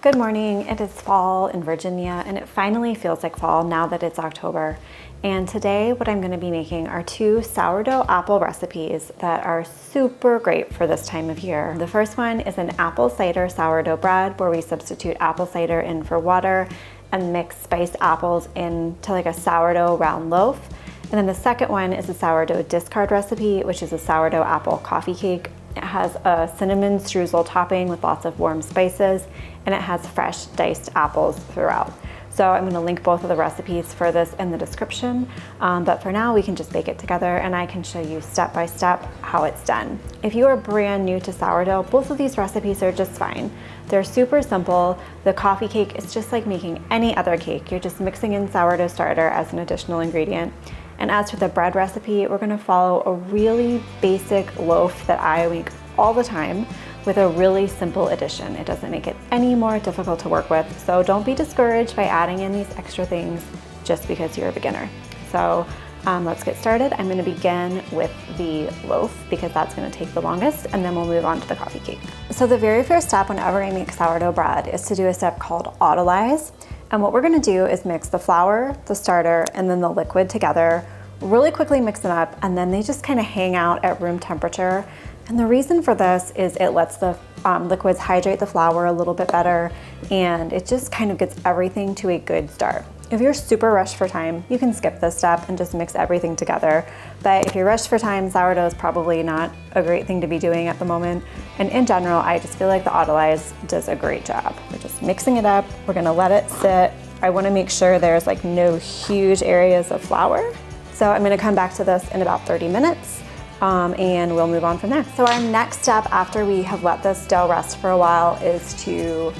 Good morning. It is fall in Virginia and it finally feels like fall now that it's October. And today what I'm going to be making are two sourdough apple recipes that are super great for this time of year. The first one is an apple cider sourdough bread where we substitute apple cider in for water and mix spiced apples into like a sourdough round loaf. And then the second one is a sourdough discard recipe, which is a sourdough apple coffee cake. It has a cinnamon streusel topping with lots of warm spices, and it has fresh diced apples throughout. So I'm gonna link both of the recipes for this in the description, but for now we can just bake it together and I can show you step by step how it's done. If you are brand new to sourdough, both of these recipes are just fine. They're super simple. The coffee cake is just like making any other cake. You're just mixing in sourdough starter as an additional ingredient. And as for the bread recipe, we're gonna follow a really basic loaf that I make all the time with a really simple addition. It doesn't make it any more difficult to work with, so don't be discouraged by adding in these extra things just because you're a beginner. So let's get started. I'm gonna begin with the loaf because that's gonna take the longest, and then we'll move on to the coffee cake. So the very first step whenever I make sourdough bread is to do a step called autolyze. And what we're gonna do is mix the flour, the starter, and then the liquid together, really quickly mix them up, and then they just kind of hang out at room temperature. And the reason for this is it lets the liquids hydrate the flour a little bit better, and it just kind of gets everything to a good start. If you're super rushed for time, you can skip this step and just mix everything together. But if you're rushed for time, sourdough is probably not a great thing to be doing at the moment. And in general, I just feel like the autolyze does a great job. We're just mixing it up. We're gonna let it sit. I wanna make sure there's like no huge areas of flour. So I'm gonna come back to this in about 30 minutes and we'll move on from there. So our next step after we have let this dough rest for a while is to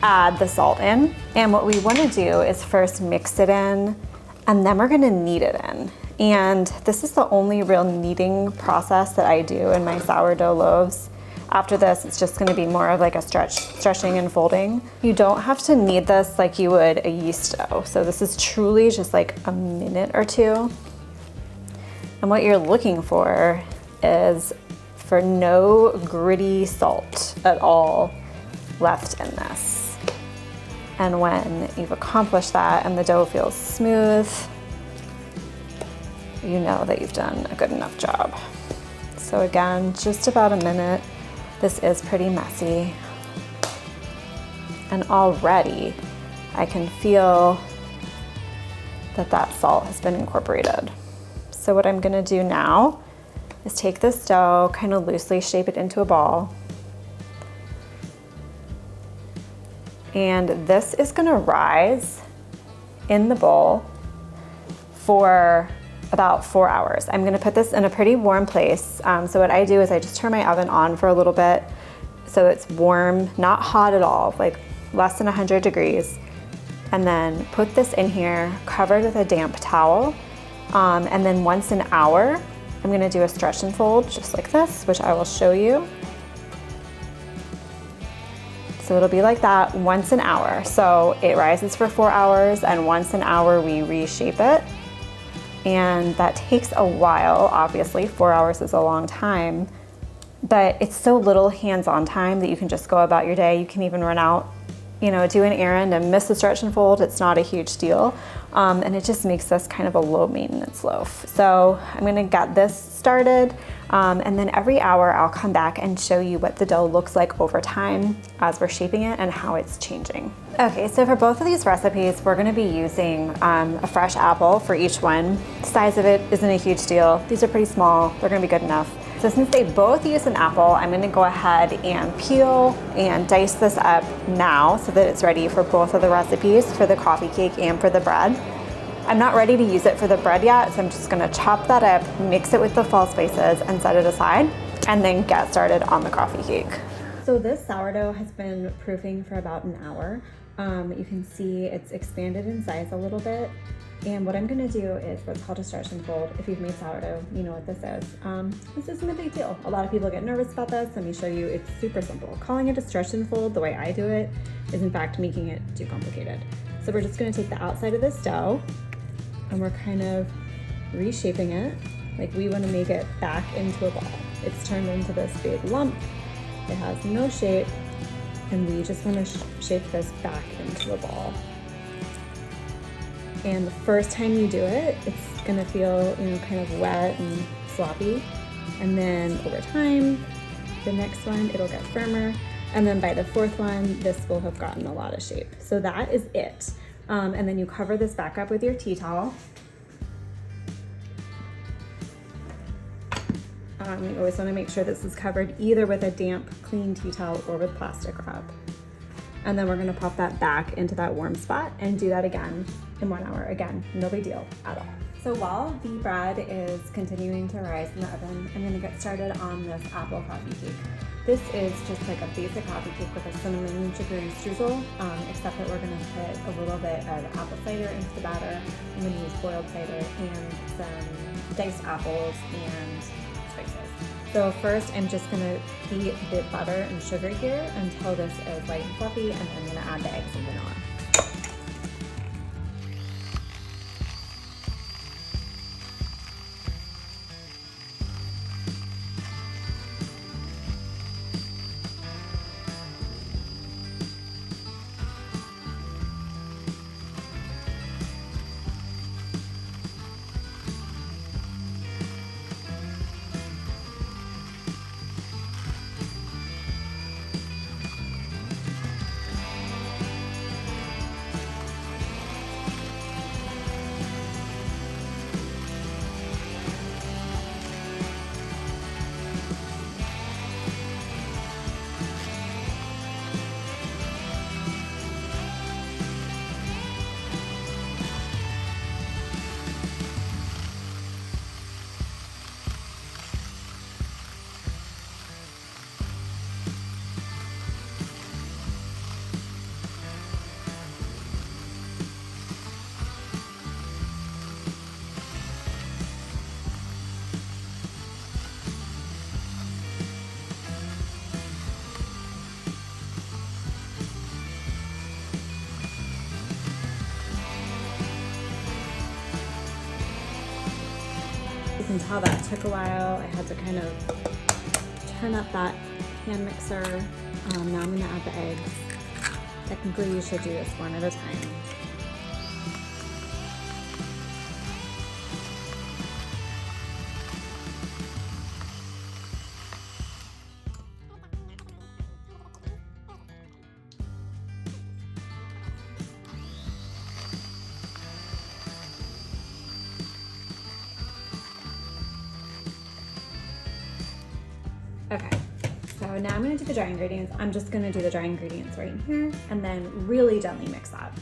add the salt in. And what we wanna do is first mix it in, and then we're gonna knead it in. And this is the only real kneading process that I do in my sourdough loaves. After this, it's just gonna be more of like a stretching and folding. You don't have to knead this like you would a yeast dough. So this is truly just like a minute or two. And what you're looking for is for no gritty salt at all left in this. And when you've accomplished that and the dough feels smooth, you know that you've done a good enough job. So again, just about a minute. This is pretty messy. And already I can feel that that salt has been incorporated. So what I'm gonna do now is take this dough, kind of loosely shape it into a ball. And this is gonna rise in the bowl for about 4 hours. I'm gonna put this in a pretty warm place. So what I do is I just turn my oven on for a little bit so it's warm, not hot at all, like less than 100 degrees. And then put this in here covered with a damp towel. And then once an hour, I'm gonna do a stretch and fold just like this, which I will show you. So it'll be like that once an hour. So it rises for 4 hours, and once an hour we reshape it. And that takes a while, obviously. 4 hours is a long time, but it's so little hands-on time that you can just go about your day. You can even run out, you know, do an errand and miss the stretch and fold. It's not a huge deal. And it just makes this kind of a low maintenance loaf. So I'm gonna get this started. And then every hour I'll come back and show you what the dough looks like over time as we're shaping it and how it's changing. Okay, so for both of these recipes, we're gonna be using a fresh apple for each one. The size of it isn't a huge deal. These are pretty small, they're gonna be good enough. So since they both use an apple, I'm gonna go ahead and peel and dice this up now so that it's ready for both of the recipes, for the coffee cake and for the bread. I'm not ready to use it for the bread yet, so I'm just gonna chop that up, mix it with the fall spices and set it aside, and then get started on the coffee cake. So this sourdough has been proofing for about an hour. You can see it's expanded in size a little bit. And what I'm gonna do is what's called a stretch and fold. If you've made sourdough, you know what this is. This isn't a big deal. A lot of people get nervous about this. Let me show you, it's super simple. Calling it a stretch and fold, the way I do it, is in fact making it too complicated. So we're just gonna take the outside of this dough and we're kind of reshaping it. Like we wanna make it back into a ball. It's turned into this big lump. It has no shape. And we just want to shape this back into a ball. And the first time you do it, it's gonna feel, kind of wet and sloppy. And then over time, the next one, it'll get firmer. And then by the fourth one, this will have gotten a lot of shape. So that is it. And then you cover this back up with your tea towel. You always want to make sure this is covered either with a damp, clean tea towel or with plastic wrap. And then we're going to pop that back into that warm spot and do that again in 1 hour. Again, no big deal at all. So while the bread is continuing to rise in the oven, I'm going to get started on this apple coffee cake. This is just like a basic coffee cake with a cinnamon and sugary streusel, except that we're going to put a little bit of apple cider into the batter. I'm going to use boiled cider and some diced apples and spices. So first I'm just going to beat the butter and sugar here until this is light and fluffy, and then I'm going to add the eggs and vanilla. You can tell that took a while. I had to kind of turn up that hand mixer. Now I'm going to add the eggs. Technically you should do this one at a time. Okay, so now I'm going to do the dry ingredients. I'm just going to do the dry ingredients right in here and then really gently mix that.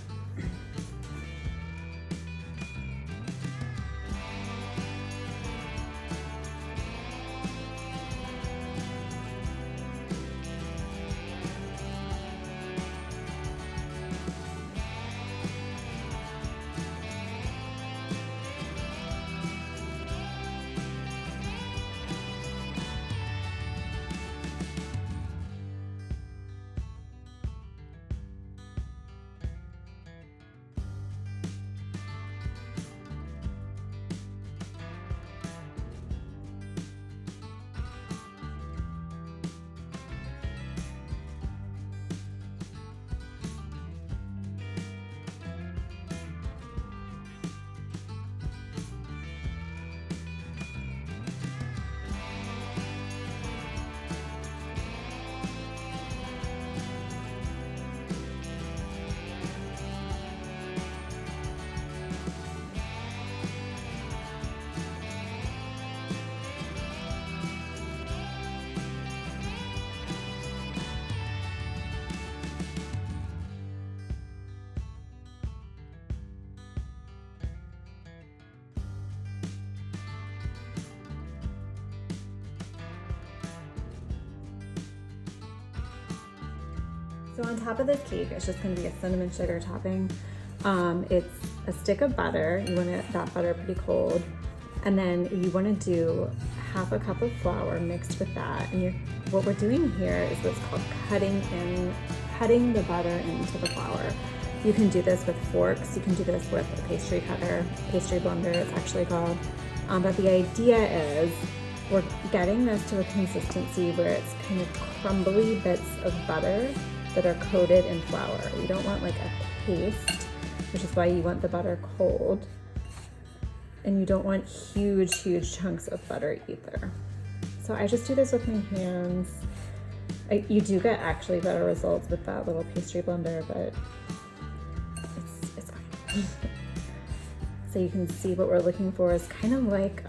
So on top of this cake, it's just going to be a cinnamon sugar topping. It's a stick of butter. You want that butter pretty cold. And then you want to do half a cup of flour mixed with that. And what we're doing here is what's called cutting the butter into the flour. You can do this with forks. You can do this with a pastry cutter, pastry blender it's actually called. But the idea is we're getting this to a consistency where it's kind of crumbly bits of butter that are coated in flour. We don't want like a paste, which is why you want the butter cold. And you don't want huge, huge chunks of butter either. So I just do this with my hands. You do get actually better results with that little pastry blender, but it's fine. So you can see what we're looking for is kind of like,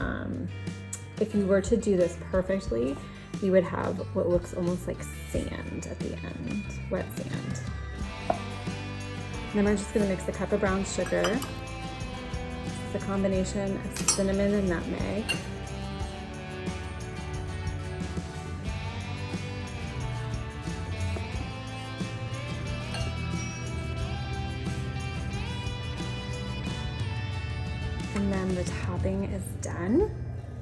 if you were to do this perfectly, you would have what looks almost like sand at the end, wet sand. And then we're just gonna mix a cup of brown sugar. It's a combination of cinnamon and nutmeg. And then the topping is done,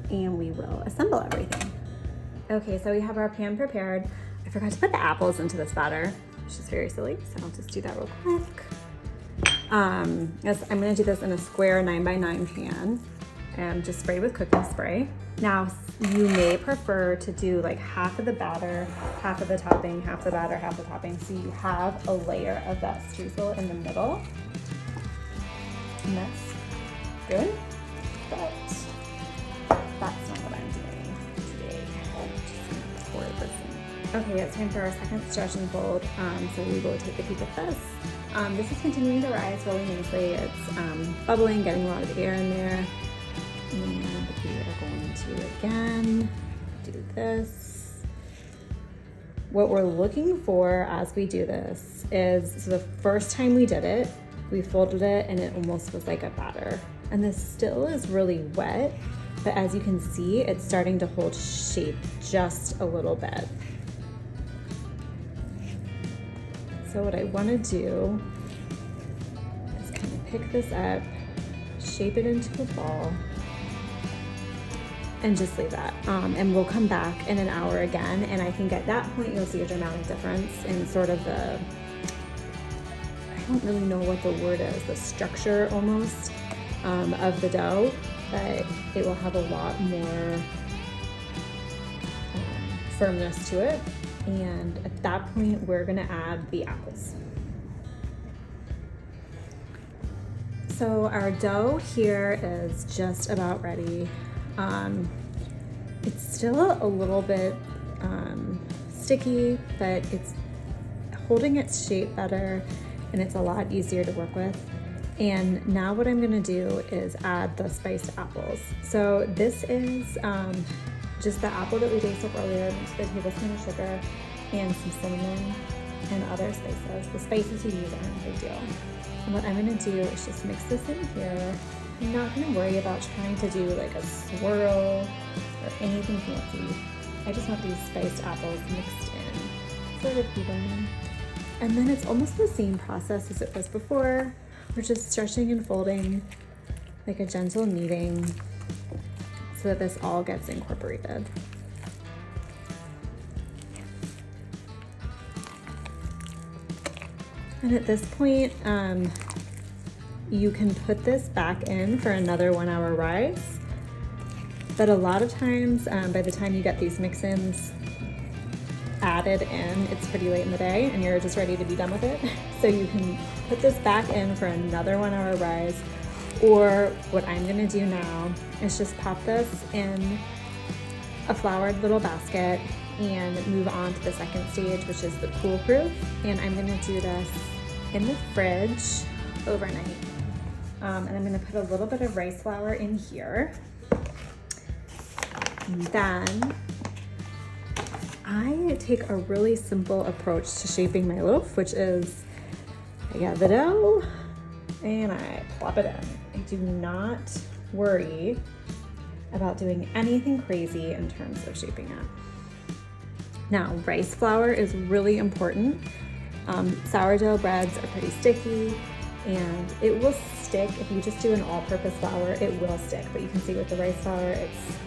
and we will assemble everything. Okay, so we have our pan prepared. I forgot to put the apples into this batter, which is very silly, so I'll just do that real quick. Yes, I'm gonna do this in a square 9x9 pan and just spray with cooking spray. Now, you may prefer to do like half of the batter, half of the topping, half the batter, half the topping, so you have a layer of that streusel in the middle. And that's good, but that's not what I'm doing today. Just pour this in. Okay, it's time for our second stretch and fold. So we will take a peek at this. This is continuing to rise really nicely. It's bubbling, getting a lot of air in there. And we are going to again do this. What we're looking for as we do this is, so the first time we did it, we folded it and it almost was like a batter. And this still is really wet, but as you can see, it's starting to hold shape just a little bit. So what I want to do is kind of pick this up, shape it into a ball, and just leave that. And we'll come back in an hour again, and I think at that point you'll see a dramatic difference in sort of the, I don't really know what the word is, the structure almost of the dough, but it will have a lot more firmness to it. And at that point, we're gonna add the apples. So our dough here is just about ready. It's still a little bit sticky, but it's holding its shape better and it's a lot easier to work with. And now what I'm gonna do is add the spiced apples. So this is just the apple that we diced up earlier, mixed with a tablespoon of sugar and some cinnamon and other spices. The spices you use aren't a big deal. And what I'm gonna do is just mix this in here. I'm not gonna worry about trying to do like a swirl or anything fancy. I just want these spiced apples mixed in sort of evenly. And then it's almost the same process as it was before. We're just stretching and folding like a gentle kneading so that this all gets incorporated. And at this point, you can put this back in for another 1 hour rise. But a lot of times, by the time you get these mix-ins added in, it's pretty late in the day and you're just ready to be done with it. So you can put this back in for another 1 hour rise, or what I'm gonna do now is just pop this in a floured little basket and move on to the second stage, which is the cool proof. And I'm gonna do this in the fridge overnight. And I'm gonna put a little bit of rice flour in here. And then I take a really simple approach to shaping my loaf, which is I get the dough and I plop it in. I do not worry about doing anything crazy in terms of shaping it. Now, rice flour is really important. Sourdough breads are pretty sticky and it will stick. If you just do an all-purpose flour, it will stick, but you can see with the rice flour, it's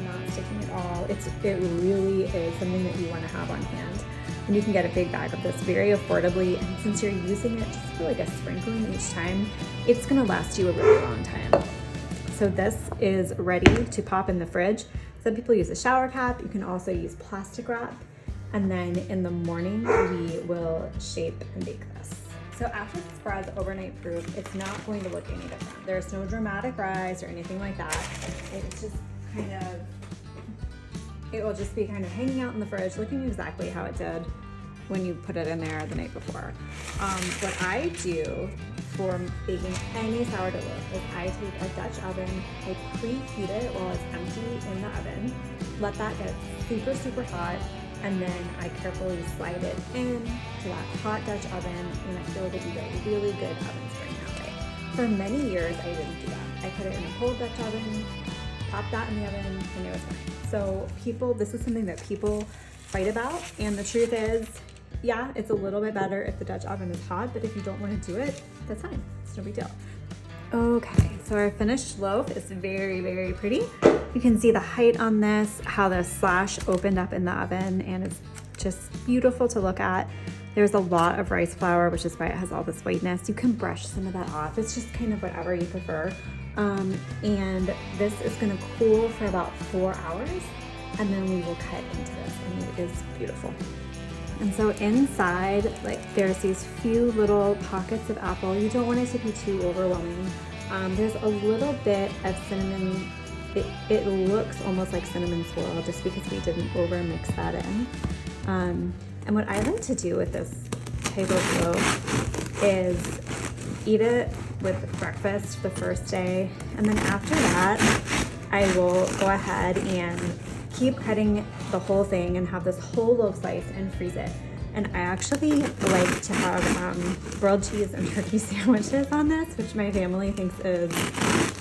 not sticking at all. It really is something that you want to have on hand. And you can get a big bag of this very affordably, and since you're using it just for like a sprinkling each time, it's gonna last you a really long time. So this is ready to pop in the fridge. Some people use a shower cap. You can also use plastic wrap. And then in the morning, we will shape and bake this. So after this bread's overnight proof, it's not going to look any different. There's no dramatic rise or anything like that. It's just kind of, it will just be kind of hanging out in the fridge, looking exactly how it did when you put it in there the night before. What I do for baking any sourdough loaf is I take a Dutch oven, I preheat it while it's empty in the oven, let that get super, super hot, and then I carefully slide it in to that hot Dutch oven, and I feel that you get really good oven spring that way. For many years, I didn't do that. I put it in a cold Dutch oven, pop that in the oven, and it was fine. So this is something that people fight about, and the truth is, yeah, it's a little bit better if the Dutch oven is hot, but if you don't want to do it, that's fine. It's no big deal. Okay, so our finished loaf is very, very pretty. You can see the height on this, how the slash opened up in the oven, and it's just beautiful to look at. There's a lot of rice flour, which is why it has all this whiteness. You can brush some of that off. It's just kind of whatever you prefer. And this is gonna cool for about 4 hours, and then we will cut into this, and it is beautiful. And so inside, like, there's these few little pockets of apple. You don't want it to be too overwhelming. There's a little bit of cinnamon. It looks almost like cinnamon swirl just because we didn't over mix that in. And what I like to do with this type of loaf is eat it with breakfast the first day. And then after that, I will go ahead and keep cutting the whole thing and have this whole loaf slice and freeze it. And I actually like to have grilled cheese and turkey sandwiches on this, which my family thinks is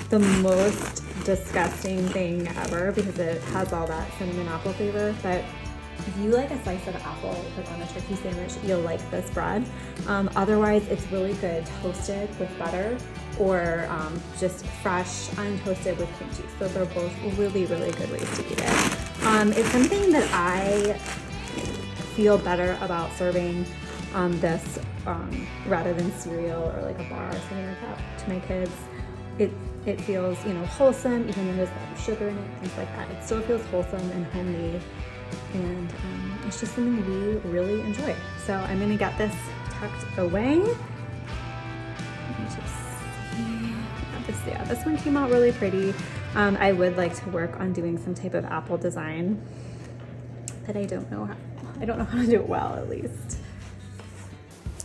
the most disgusting thing ever because it has all that cinnamon apple flavor. But if you like a slice of apple put on a turkey sandwich, you'll like this bread. Otherwise, it's really good toasted with butter or just fresh untoasted with cream cheese. Those are both really, really good ways to eat it. It's something that I feel better about serving this rather than cereal or like a bar or something like that to my kids. It feels, wholesome, even though there's a lot of sugar in it, things like that. It still feels wholesome and homemade, and it's just something we really enjoy. So I'm gonna get this tucked away. Let me just see. Yeah, this one came out really pretty. I would like to work on doing some type of apple design, but I don't know how to do it well, at least.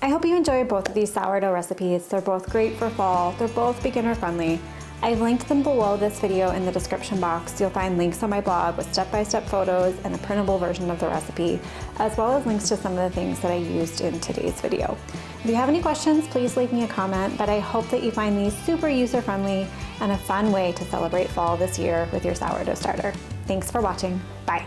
I hope you enjoyed both of these sourdough recipes. They're both great for fall. They're both beginner friendly. I've linked them below this video in the description box. You'll find links on my blog with step-by-step photos and a printable version of the recipe, as well as links to some of the things that I used in today's video. If you have any questions, please leave me a comment, but I hope that you find these super user-friendly and a fun way to celebrate fall this year with your sourdough starter. Thanks for watching. Bye.